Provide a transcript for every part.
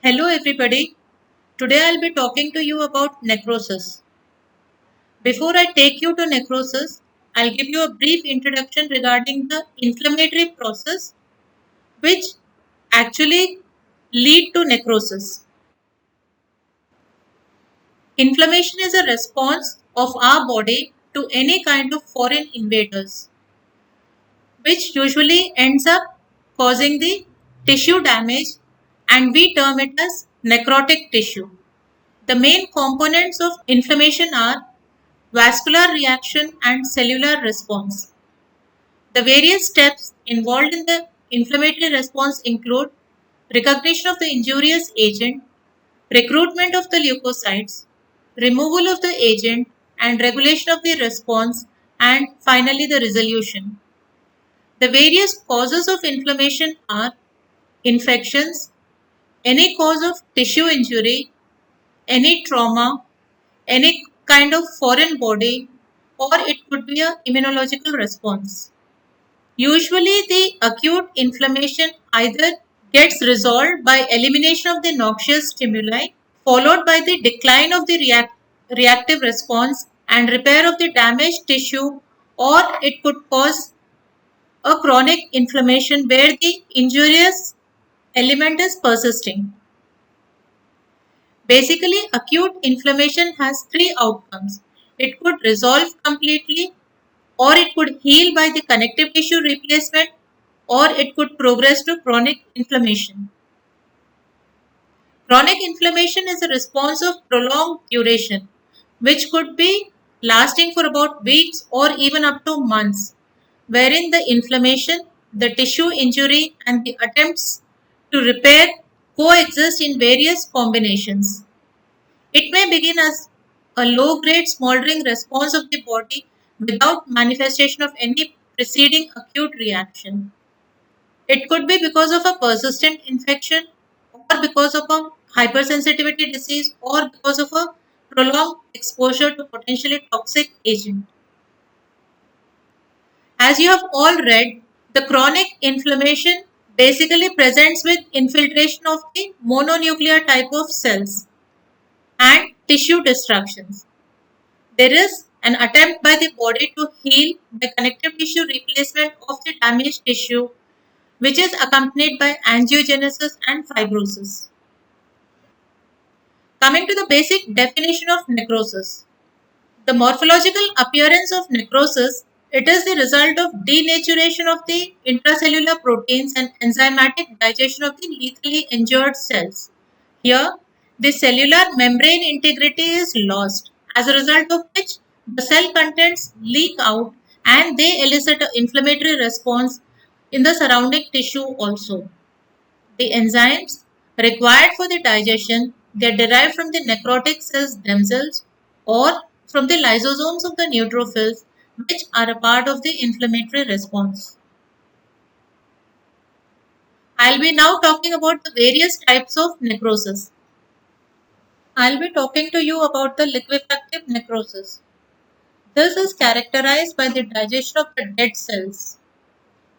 Hello everybody. Today I'll be talking to you about necrosis. Before I take you to necrosis, I'll give you a brief introduction regarding the inflammatory process which actually lead to necrosis. Inflammation is a response of our body to any kind of foreign invaders, which usually ends up causing the tissue damage, and we term it as necrotic tissue. The main components of inflammation are vascular reaction and cellular response. The various steps involved in the inflammatory response include recognition of the injurious agent, recruitment of the leukocytes, removal of the agent, and regulation of the response, and finally the resolution. The various causes of inflammation are infections, any cause of tissue injury, any trauma, any kind of foreign body, or it could be a immunological response. Usually the acute inflammation either gets resolved by elimination of the noxious stimuli, followed by the decline of the reactive response and repair of the damaged tissue, or it could cause a chronic inflammation where the injurious element is persisting. Basically, acute inflammation has three outcomes. It could resolve completely, or it could heal by the connective tissue replacement, or it could progress to chronic inflammation. Chronic inflammation is a response of prolonged duration, which could be lasting for about weeks or even up to months, wherein the inflammation, the tissue injury, and the attempts to repair coexist in various combinations. It may begin as a low-grade smoldering response of the body without manifestation of any preceding acute reaction. It could be because of a persistent infection, or because of a hypersensitivity disease, or because of a prolonged exposure to potentially toxic agent. As you have all read, the chronic inflammation basically presents with infiltration of the mononuclear type of cells and tissue destructions. There is an attempt by the body to heal the connective tissue replacement of the damaged tissue, which is accompanied by angiogenesis and fibrosis. Coming to the basic definition of necrosis. The morphological appearance of necrosis, it is the result of denaturation of the intracellular proteins and enzymatic digestion of the lethally injured cells. Here, the cellular membrane integrity is lost, as a result of which the cell contents leak out and they elicit an inflammatory response in the surrounding tissue also. The enzymes required for the digestion, they are derived from the necrotic cells themselves or from the lysosomes of the neutrophils, which are a part of the inflammatory response. I'll be now talking about the various types of necrosis. I'll be talking to you about the liquefactive necrosis. This is characterized by the digestion of the dead cells.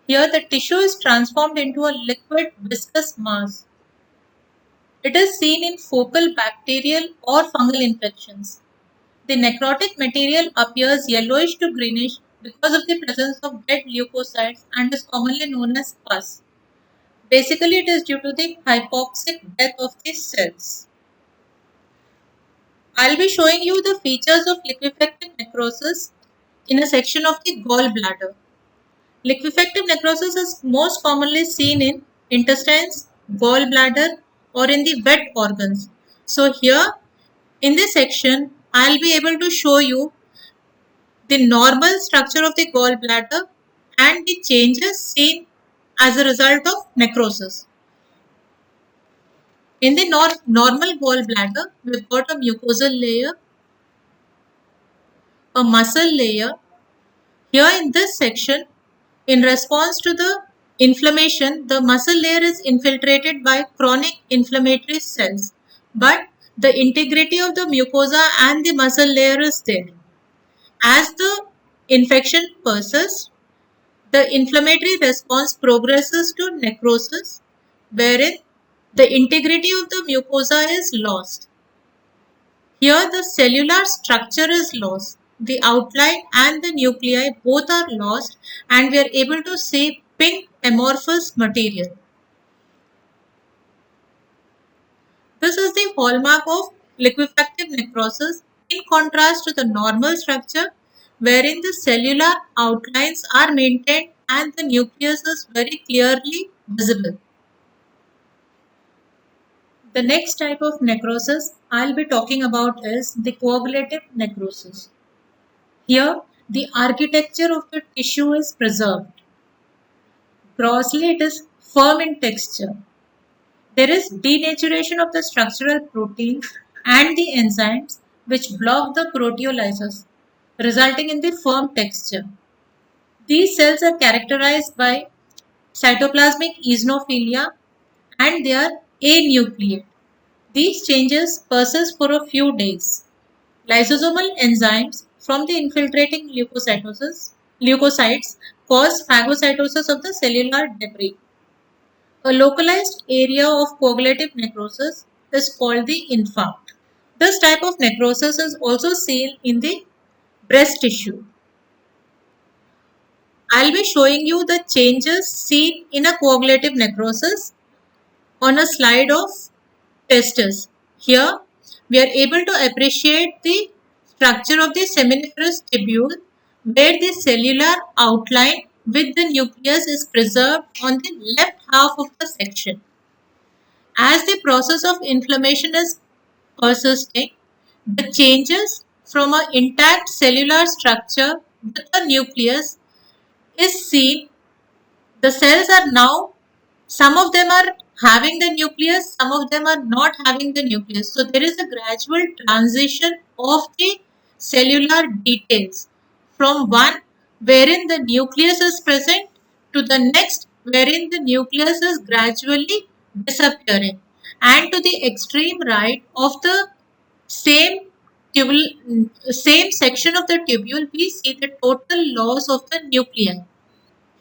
Here, the tissue is transformed into a liquid viscous mass. It is seen in focal bacterial or fungal infections. The necrotic material appears yellowish to greenish because of the presence of dead leukocytes and is commonly known as pus. Basically, it is due to the hypoxic death of the cells. I'll be showing you the features of liquefactive necrosis in a section of the gallbladder. Liquefactive necrosis is most commonly seen in intestines, gallbladder, or in the wet organs. So here in this section, I'll be able to show you the normal structure of the gallbladder and the changes seen as a result of necrosis. In the normal gallbladder, we've got a mucosal layer, a muscle layer. Here in this section, in response to the inflammation, the muscle layer is infiltrated by chronic inflammatory cells, but the integrity of the mucosa and the muscle layer is there. As the infection persists, the inflammatory response progresses to necrosis, wherein The integrity of the mucosa is lost. Here the cellular structure is lost. The outline and the nuclei both are lost, and we are able to see pink amorphous material. This is the hallmark of liquefactive necrosis in contrast to the normal structure wherein the cellular outlines are maintained and the nucleus is very clearly visible. The next type of necrosis I'll be talking about is the coagulative necrosis. Here, the architecture of the tissue is preserved. Grossly, it is firm in texture. There is denaturation of the structural proteins and the enzymes which block the proteolysis, resulting in the firm texture. These cells are characterized by cytoplasmic eosinophilia and they are anucleate. These changes persist for a few days. Lysosomal enzymes from the infiltrating leukocytes cause phagocytosis of the cellular debris. A localized area of coagulative necrosis is called the infarct. This type of necrosis is also seen in the breast tissue. I'll be showing you the changes seen in a coagulative necrosis on a slide of testis. Here, we are able to appreciate the structure of the seminiferous tubule where the cellular outline with the nucleus is preserved on the left half of the section. As the process of inflammation is persisting, the changes from an intact cellular structure with the nucleus is seen. The cells are now, some of them are having the nucleus, some of them are not having the nucleus. So there is a gradual transition of the cellular details from one wherein the nucleus is present to the next wherein the nucleus is gradually disappearing, and to the extreme right of the same tubule, same section of the tubule, we see the total loss of the nuclei.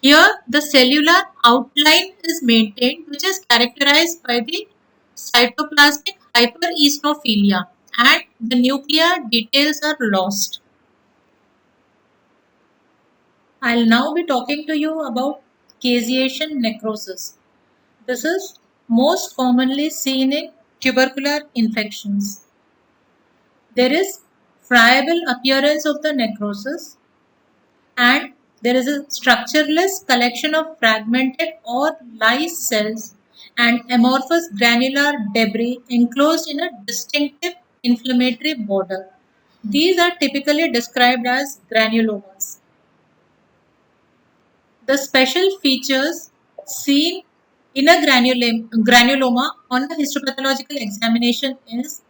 Here, the cellular outline is maintained, which is characterized by the cytoplasmic hypereosinophilia, and the nuclear details are lost. I'll now be talking to you about caseation necrosis. This is most commonly seen in tubercular infections. There is friable appearance of the necrosis, and there is a structureless collection of fragmented or lyse cells and amorphous granular debris enclosed in a distinctive inflammatory border. These are typically described as granulomas. The special features seen in a granuloma on a histopathological examination is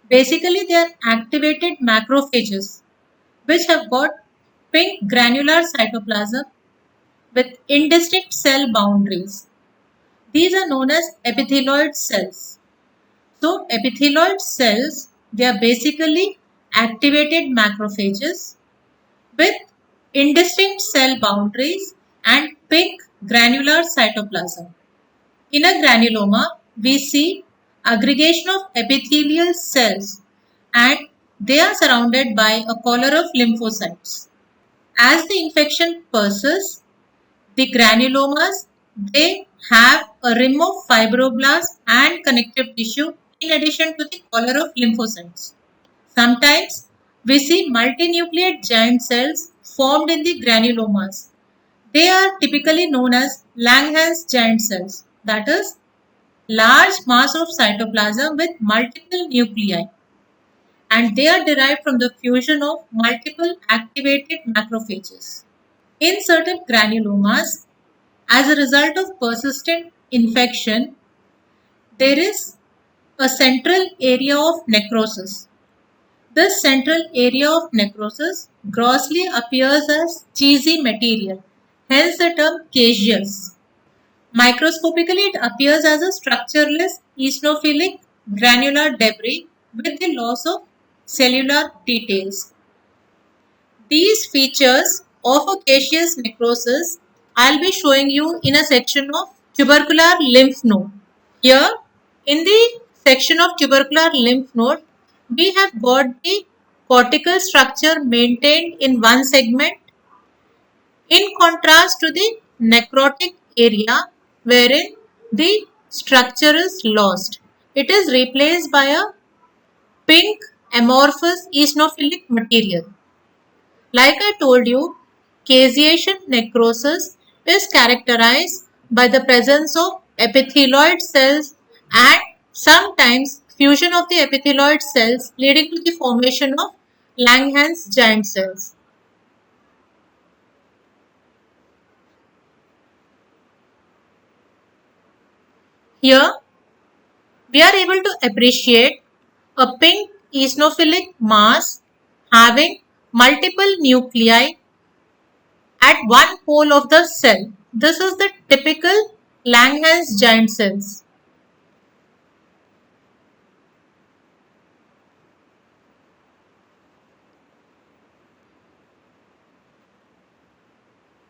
basically they are activated macrophages which have got pink granular cytoplasm with indistinct cell boundaries. These are known as epithelioid cells. So epithelioid cells, they are basically activated macrophages with indistinct cell boundaries and pink granular cytoplasm. In a granuloma, we see aggregation of epithelial cells and they are surrounded by a collar of lymphocytes. As the infection persists, the granulomas, they have a rim of fibroblasts and connective tissue in addition to the collar of lymphocytes. Sometimes we see multinucleate giant cells formed in the granulomas. They are typically known as Langerhans giant cells, that is, large mass of cytoplasm with multiple nuclei, and they are derived from the fusion of multiple activated macrophages. In certain granulomas, as a result of persistent infection, there is a central area of necrosis. This central area of necrosis grossly appears as cheesy material, hence the term caseous. Microscopically, it appears as a structureless eosinophilic granular debris with the loss of cellular details. These features of a caseous necrosis I'll be showing you in a section of tubercular lymph node. Here, In the section of tubercular lymph node, we have got the cortical structure maintained in one segment in contrast to the necrotic area wherein the structure is lost. It is replaced by a pink amorphous eosinophilic material. Like I told you, caseation necrosis is characterized by the presence of epithelioid cells and sometimes fusion of the epithelioid cells leading to the formation of Langerhans giant cells. Here we are able to appreciate a pink eosinophilic mass having multiple nuclei at one pole of the cell. This is the typical Langerhans giant cells.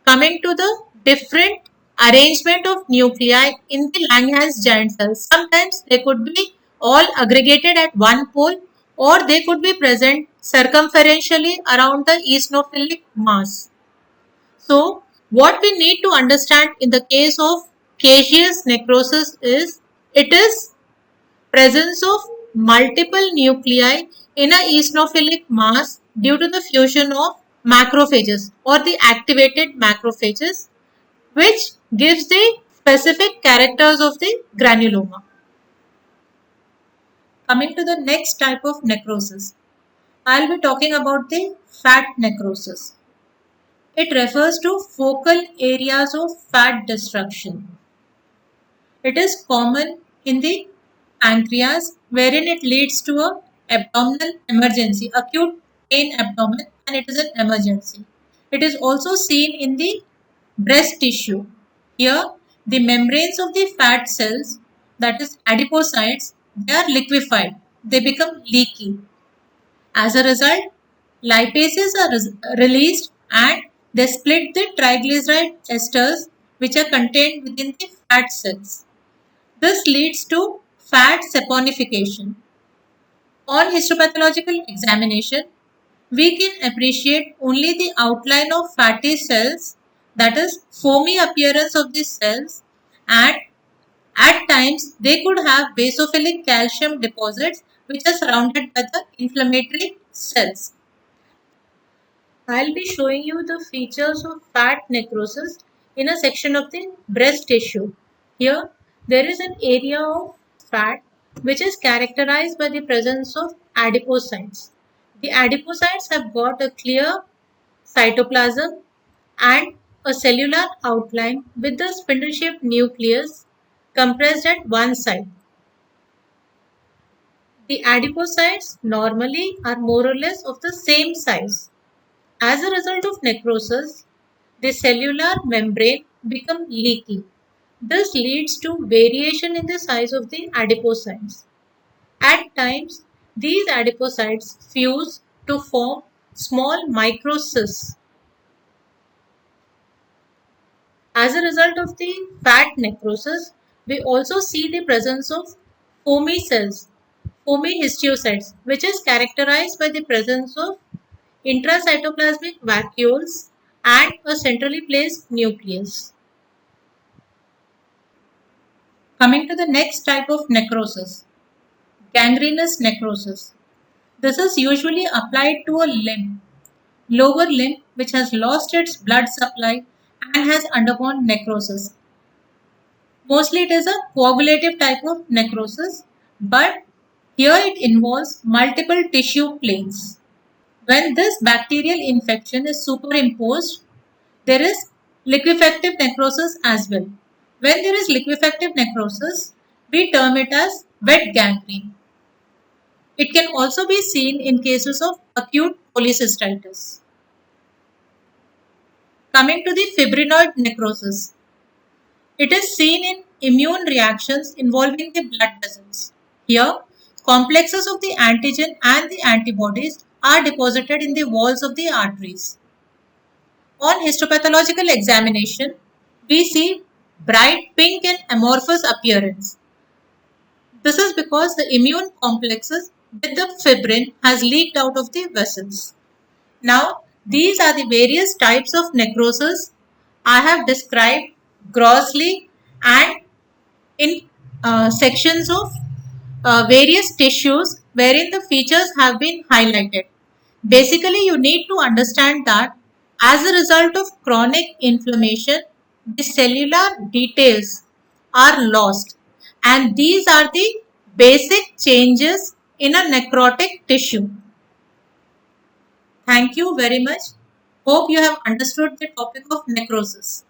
Coming to the different arrangement of nuclei in the Langerhans giant cells, sometimes they could be all aggregated at one pole or they could be present circumferentially around the eosinophilic mass. So, what we need to understand in the case of caseous necrosis is it is presence of multiple nuclei in a eosinophilic mass due to the fusion of macrophages or the activated macrophages, which gives the specific characters of the granuloma. Coming to the next type of necrosis, I'll be talking about the fat necrosis. It refers to focal areas of fat destruction. It is common in the pancreas wherein it leads to a abdominal emergency, acute pain abdomen, and it is an emergency. It is also seen in the breast tissue. Here the membranes of the fat cells, that is adipocytes, they are liquefied. They become leaky. As a result, lipases are released and they split the triglyceride esters which are contained within the fat cells. This leads to fat saponification. On histopathological examination, we can appreciate only the outline of fatty cells, that is foamy appearance of the cells, and at times they could have basophilic calcium deposits which are surrounded by the inflammatory cells. I'll be showing you the features of fat necrosis in a section of the breast tissue. Here, there is an area of fat which is characterized by the presence of adipocytes. The adipocytes have got a clear cytoplasm and a cellular outline with the spindle-shaped nucleus compressed at one side. The adipocytes normally are more or less of the same size. As a result of necrosis, the cellular membrane becomes leaky. This leads to variation in the size of the adipocytes. At times, these adipocytes fuse to form small microcysts. As a result of the fat necrosis, we also see the presence of foamy cells, foamy histiocytes, which is characterized by the presence of intracytoplasmic vacuoles and a centrally placed nucleus. Coming to the next type of necrosis, gangrenous necrosis. This is usually applied to a limb, lower limb, which has lost its blood supply and has undergone necrosis. Mostly it is a coagulative type of necrosis, but here it involves multiple tissue planes. When this bacterial infection is superimposed, there is liquefactive necrosis as well. When there is liquefactive necrosis, we term it as wet gangrene. It can also be seen in cases of acute cholecystitis. Coming to the fibrinoid necrosis, it is seen in immune reactions involving the blood vessels. Here, complexes of the antigen and the antibodies are deposited in the walls of the arteries. On histopathological examination, we see bright pink and amorphous appearance. This is because the immune complexes with the fibrin has leaked out of the vessels. Now, these are the various types of necrosis I have described grossly and in sections of various tissues wherein the features have been highlighted. Basically, you need to understand that as a result of chronic inflammation, the cellular details are lost, and these are the basic changes in a necrotic tissue. Thank you very much. Hope you have understood the topic of necrosis.